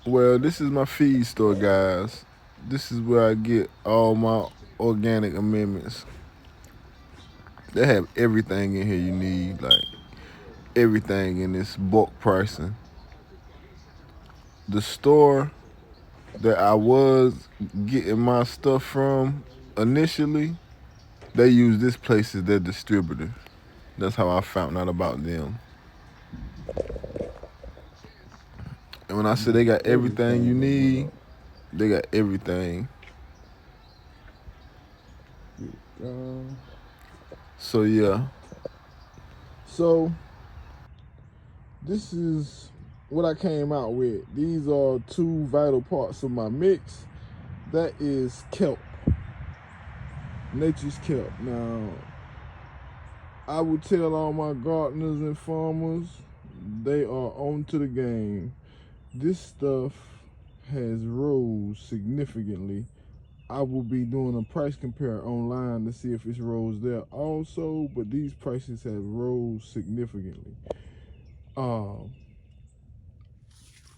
Well, this is my feed store, guys. This is where I get all my organic amendments. They have everything in here you need, like everything in this bulk pricing. The store that I was getting my stuff from initially, they use this place as their distributor. That's how I found out about them. And when I say they got everything you need, they got everything. So yeah. So this is what I came out with. These are two vital parts of my mix. That is kelp. Nature's kelp. Now, I would tell all my gardeners and farmers, they are on to the game. This stuff has rose significantly. I will be doing a price compare online to see if it's rose there also, but these prices have rose significantly.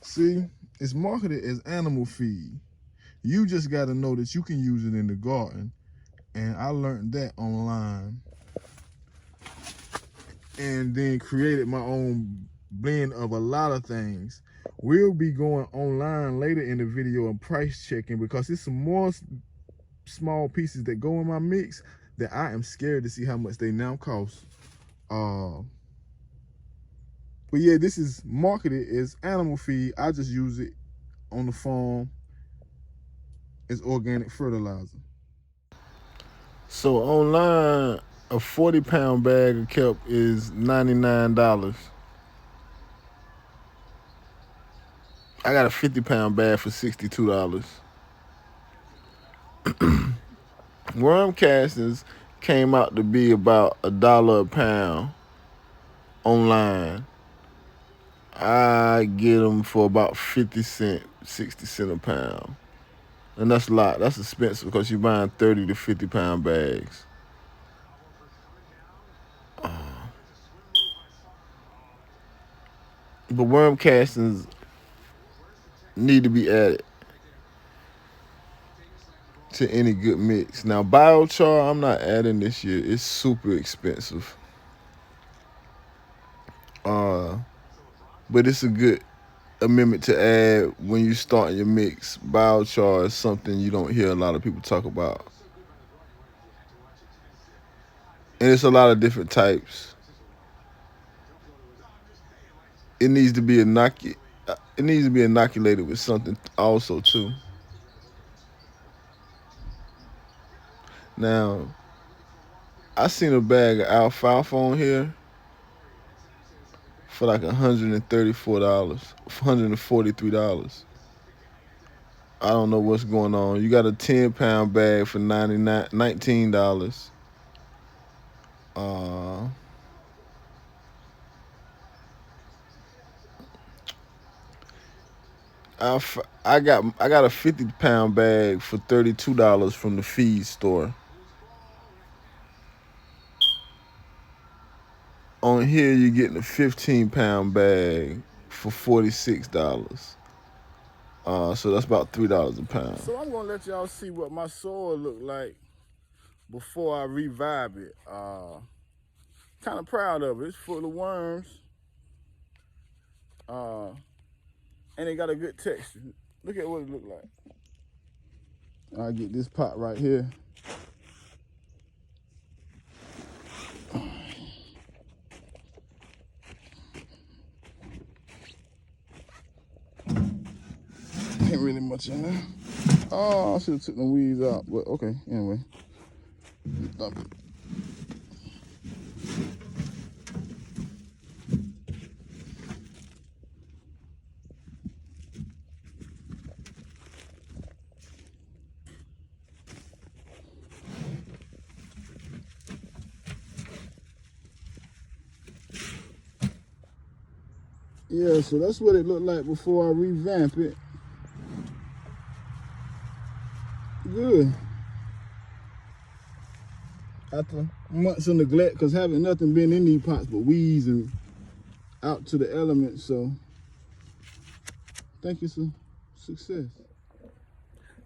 See, it's marketed as animal feed. You just got to know that you can use it in the garden, and I learned that online. And then created my own blend of a lot of things. We'll be going online later in the video and price checking because it's some more small pieces that go in my mix that I am scared to see how much they now cost. But yeah, this is marketed as animal feed. I just use it on the farm as organic fertilizer. So online, a 40-pound bag of kelp is $99. I got a 50-pound bag for $62. Worm castings came out to be about $1 a pound online. I get them for about 50 cents, 60 cents a pound. And that's a lot. That's expensive because you're buying 30 to 50-pound bags. But worm castings need to be added to any good mix. Now, biochar, I'm not adding this year. It's super expensive. But it's a good amendment to add when you start your mix. Biochar is something you don't hear a lot of people talk about. And it's a lot of different types. It needs to be inoculated with something also too. Now, I seen a bag of alfalfa on here for like $134, $143. I don't know what's going on. You got a 10-pound bag for $19. I got a 50-pound bag for $32 from the feed store. On here, you're getting a 15-pound bag for $46. So that's about $3 a pound. So I'm gonna let y'all see what my soil looked like before I revive it. Kind of proud of it. It's full of worms. And it got a good texture. Look at what it looked like. I get this pot right here. Ain't really much in there. Oh, I should have took the weeds out, but okay, anyway. Dump it. Yeah, so that's what it looked like before I revamp it. Good. After months of neglect, because having nothing been in these pots but weeds and out to the elements, so thank you, sir. Success.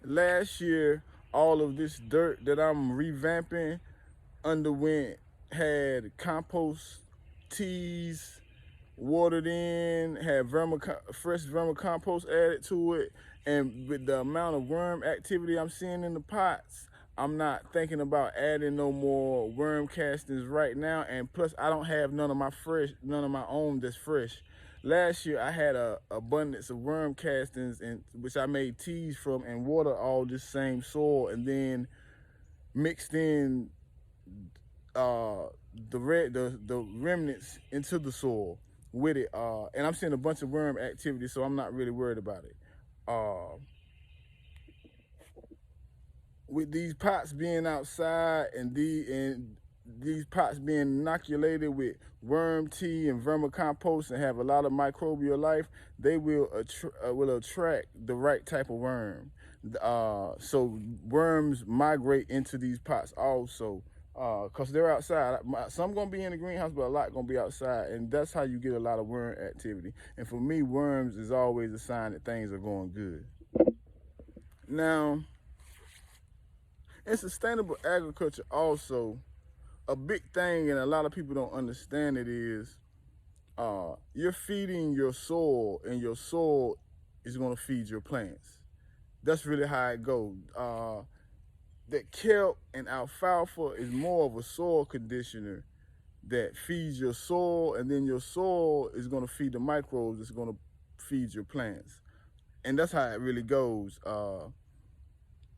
Last year, all of this dirt that I'm revamping had compost teas watered in, had fresh vermicompost added to it, and with the amount of worm activity I'm seeing in the pots, I'm not thinking about adding no more worm castings right now. And plus, I don't have none of my own that's fresh. Last year, I had a abundance of worm castings, which I made teas from, and water all this same soil, and then mixed in the remnants into the soil with it, and I'm seeing a bunch of worm activity, so I'm not really worried about it. With these pots being outside and these pots being inoculated with worm tea and vermicompost and have a lot of microbial life, they will attract the right type of worm. So worms migrate into these pots also, because they're outside. Some gonna be in the greenhouse, but a lot gonna be outside, and that's how you get a lot of worm activity. And for me, worms is always a sign that things are going good. Now, in sustainable agriculture also, a big thing, and a lot of people don't understand it, is you're feeding your soil, and your soil is gonna feed your plants. That's really how it goes. That kelp and alfalfa is more of a soil conditioner that feeds your soil, and then your soil is gonna feed the microbes that's gonna feed your plants. And that's how it really goes.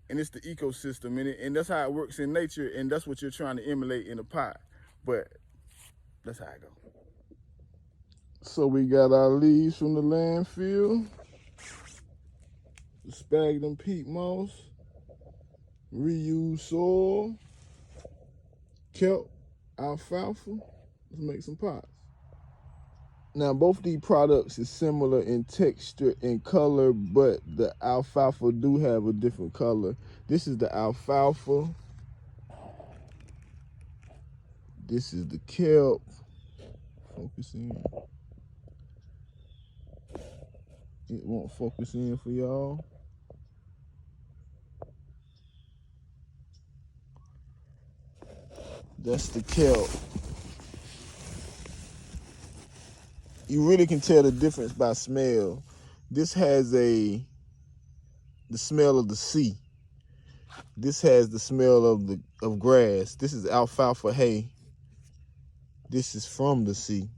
And it's the ecosystem, and that's how it works in nature, and that's what you're trying to emulate in a pot. But that's how it goes. So we got our leaves from the landfill, the sphagnum peat moss, reused soil, kelp, alfalfa. Let's make some pots. Now, both these products is similar in texture and color, but the alfalfa do have a different color. This is the alfalfa. This is the kelp. Focus in. It won't focus in for y'all. That's the kelp. You really can tell the difference by smell. This has the smell of the sea. This has the smell of grass. This is alfalfa hay. This is from the sea.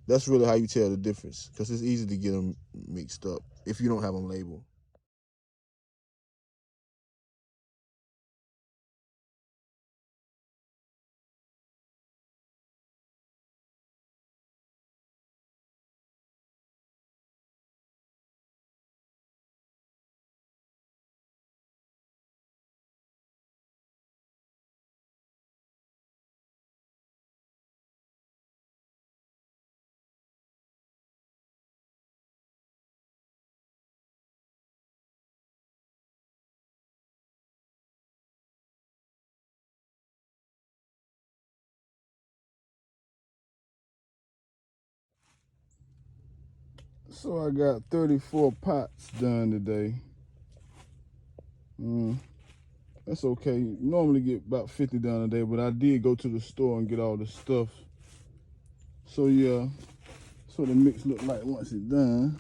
That's really how you tell the difference, because it's easy to get them mixed up if you don't have them labeled. So I got 34 pots done today. That's okay. Normally get about 50 done a day, but I did go to the store and get all the stuff. So yeah, that's what the mix look like once it's done.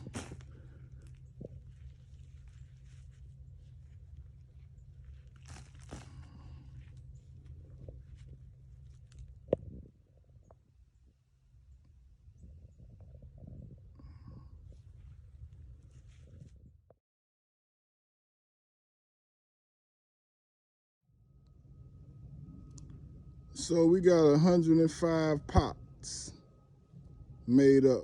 So we got 105 pots made up.